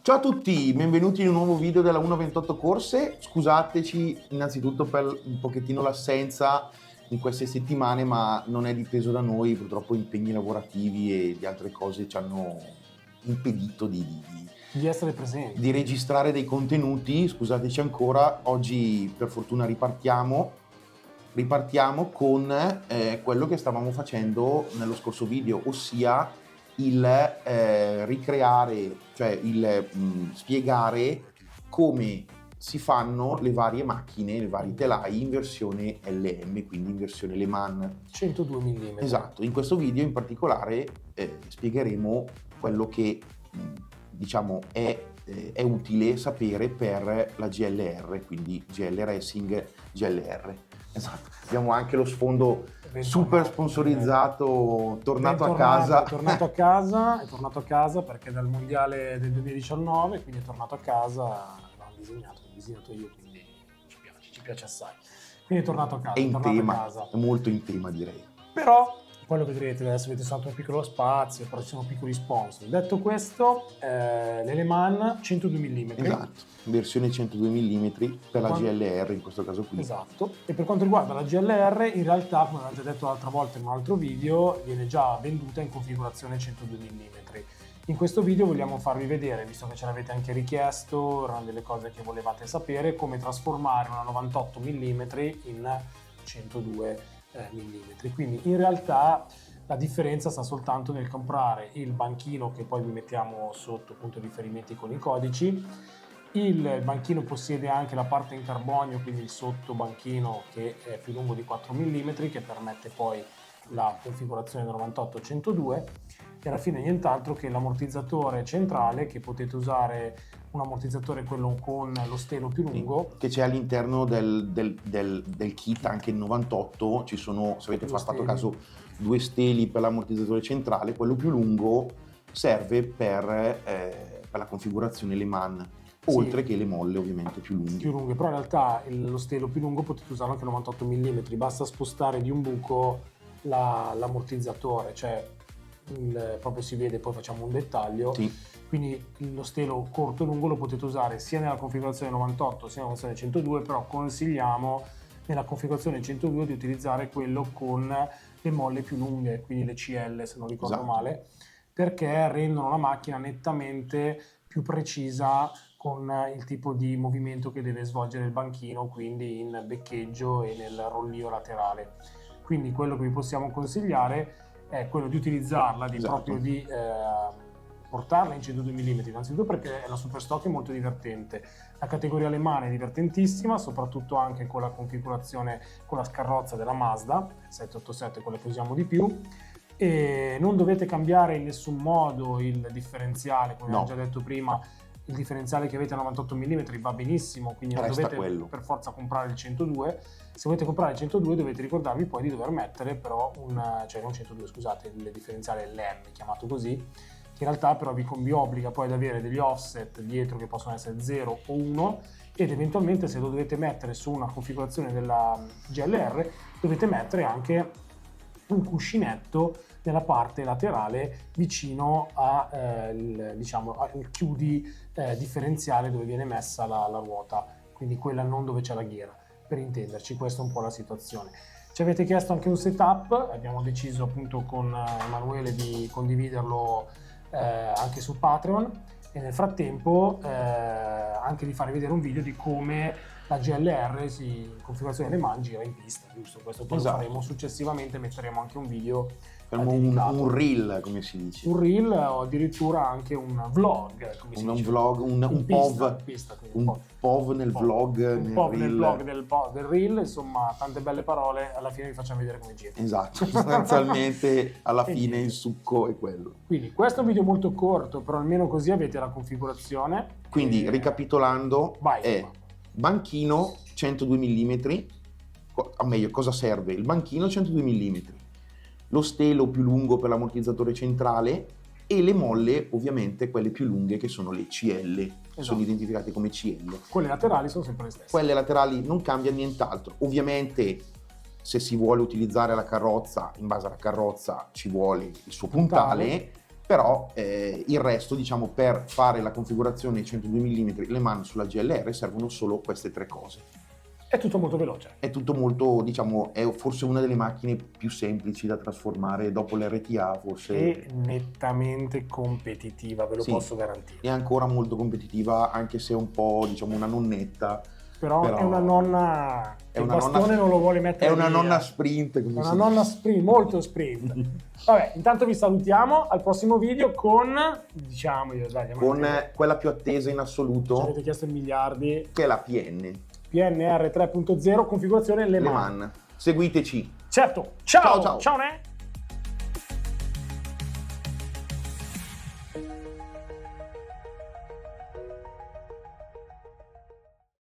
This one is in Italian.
Ciao a tutti, benvenuti in un nuovo video della 128 Corse. Scusateci innanzitutto per un pochettino l'assenza in queste settimane, ma non è dipeso da noi, purtroppo impegni lavorativi e di altre cose ci hanno impedito di essere presenti, di registrare dei contenuti. Scusateci ancora. Oggi per fortuna ripartiamo con quello che stavamo facendo nello scorso video, ossia il ricreare, cioè il spiegare come si fanno le varie macchine, le varie telai in versione LM, quindi in versione Le Mans 102 mm. Esatto, in questo video in particolare spiegheremo quello che diciamo è utile sapere per la GLR, quindi GL Racing GLR. Esatto, abbiamo anche lo sfondo super sponsorizzato, tornato a casa. È tornato a casa perché dal mondiale del 2019, quindi è tornato a casa, l'ho disegnato io, quindi ci piace assai. Quindi è tornato a casa. È in tema, è molto in tema, direi. Però poi lo vedrete, adesso avete soltanto un piccolo spazio, però ci sono piccoli sponsor. Detto questo, Le Mans 102 mm. Esatto, versione 102 mm per la GLR in questo caso qui. Esatto, e per quanto riguarda la GLR, in realtà, come avete detto l'altra volta in un altro video, viene già venduta in configurazione 102 mm. In questo video vogliamo farvi vedere, visto che ce l'avete anche richiesto, erano delle cose che volevate sapere, come trasformare una 98 mm in 102 mm. Quindi in realtà la differenza sta soltanto nel comprare il banchino, che poi vi mettiamo sotto punto di riferimenti con i codici. Il banchino possiede anche la parte in carbonio, quindi il sottobanchino che è più lungo di 4 mm, che permette poi la configurazione 98-102, e alla fine nient'altro che l'ammortizzatore centrale, che potete usare un ammortizzatore quello con lo stelo più lungo, che c'è all'interno del kit. Anche il 98 ci sono, se avete fatto caso, due steli per l'ammortizzatore centrale. Quello più lungo serve per la configurazione Le Mans, oltre che le molle ovviamente più lunghe. Però in realtà lo stelo più lungo potete usarlo anche 98 mm, basta spostare di un buco l'ammortizzatore, cioè proprio si vede, poi facciamo un dettaglio. Sì. Quindi lo stelo corto e lungo lo potete usare sia nella configurazione 98 sia nella configurazione 102, però consigliamo nella configurazione 102 di utilizzare quello con le molle più lunghe, quindi le CL se non ricordo male, perché rendono la macchina nettamente più precisa con il tipo di movimento che deve svolgere il banchino, quindi in beccheggio e nel rollio laterale. Quindi quello che vi possiamo consigliare è quello di utilizzarla, proprio di portarla in 102 mm, innanzitutto perché la Superstock è molto divertente. La categoria Le Mans è divertentissima, soprattutto anche con la configurazione con la scarrozza della Mazda 787, quella che usiamo di più, e non dovete cambiare in nessun modo il differenziale, come ho già detto prima. Il differenziale che avete a 98 mm va benissimo, quindi non dovete per forza comprare il 102. Se volete comprare il 102 dovete ricordarvi poi di dover mettere però il differenziale LM, chiamato così, che in realtà però vi obbliga poi ad avere degli offset dietro che possono essere 0 o 1, ed eventualmente, se lo dovete mettere su una configurazione della GLR, dovete mettere anche un cuscinetto nella parte laterale vicino al chiudi differenziale dove viene messa la ruota, quindi quella non dove c'è la ghiera, per intenderci. Questa è un po' la situazione. Ci avete chiesto anche un setup, abbiamo deciso appunto con Emanuele di condividerlo anche su Patreon, e nel frattempo anche di farvi vedere un video di come la GLR in configurazione Le Mans gira in pista, giusto? Questo poi lo faremo successivamente, metteremo anche un video, un reel, come si dice. Un reel o addirittura anche un vlog, come si dice. Un vlog, un POV nel vlog. Un POV nel vlog del reel, insomma, tante belle parole, alla fine vi facciamo vedere come gira. Esatto, sostanzialmente alla fine il succo è quello. Quindi questo è un video molto corto, però almeno così avete la configurazione. Quindi ricapitolando, è banchino 102 mm, o meglio, cosa serve? Il banchino 102 mm, lo stelo più lungo per l'ammortizzatore centrale e le molle ovviamente quelle più lunghe, che sono le CL, sono identificate come CL. Quelle laterali sono sempre le stesse. Quelle laterali non cambia nient'altro. Ovviamente se si vuole utilizzare la carrozza, in base alla carrozza ci vuole il suo puntale, però il resto, diciamo, per fare la configurazione 102 mm Le Mans sulla GLR servono solo queste 3 cose. È tutto molto veloce. È tutto molto, diciamo, è forse una delle macchine più semplici da trasformare dopo l'RTA, forse. E nettamente competitiva, ve lo Sì, posso garantire. è ancora molto competitiva, anche se è un po', diciamo, una nonnetta. Però è una nonna, è il una bastone nonna- non lo vuole mettere È una via. nonna sprint, come È una si nonna dice. sprint, molto sprint. Vabbè, intanto vi salutiamo al prossimo video con, diciamo, Con quella più attesa in ci assoluto, avete chiesto miliardi, che è la PN, PNR 3.0, configurazione Le Le Mans. Mans. Seguiteci. Certo, ciao, Ciao, ciao. ciao ne?